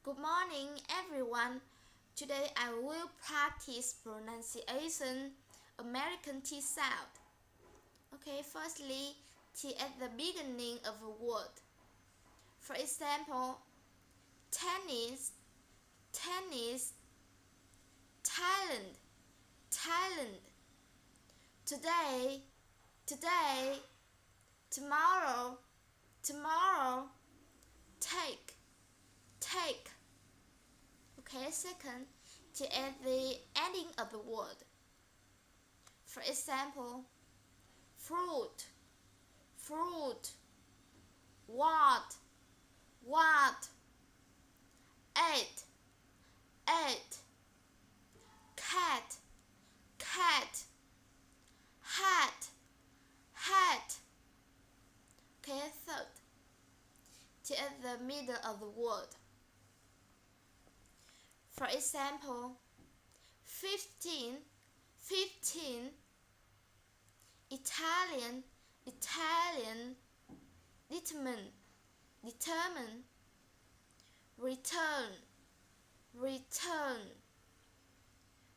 Good morning, everyone. Today I will practice pronunciation American T sound. Okay, firstly, T at the beginning of a word. For example, tennis, tennis, Thailand, Thailand, today, today, tomorrow, tomorrow, take, take. Okay, second, T at the ending of the word. For example, fruit, fruit, what, eight, eight, cat, cat, hat, hat. Okay, third, T at the middle of the word. For example, 15, 15, Italian, Italian, determine, determine, return, return,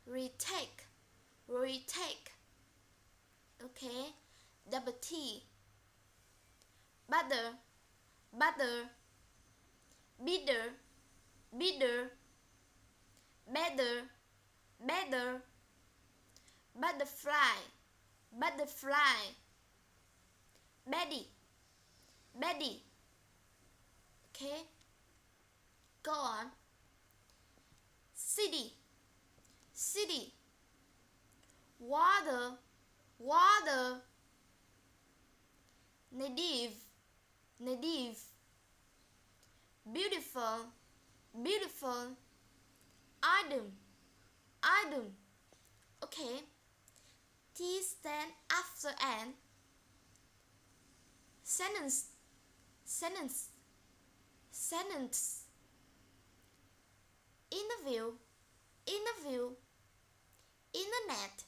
retake, retake. Okay, double T, butter, butter, bidder, bidder, better, better, butterfly, butterfly, Betty, Betty. Okay, go on. City, city, water, water, native, native, beautiful, beautiful, item, item. Okay, T stand after an sentence, sentence, sentence. Interview, interview, internet,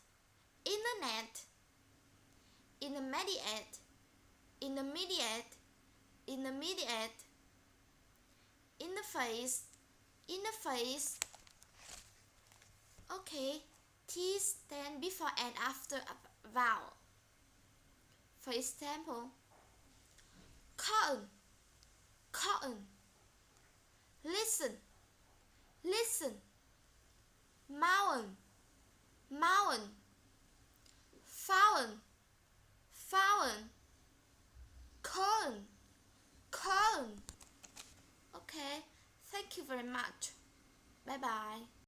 internet, intermediate, intermediate, intermediate, interface, interface. Okay, T stand before and after a vowel. For example, cotton, cotton, listen, listen, mountain, mountain, fountain, fountain, corn, corn. Okay, thank you very much. Bye bye.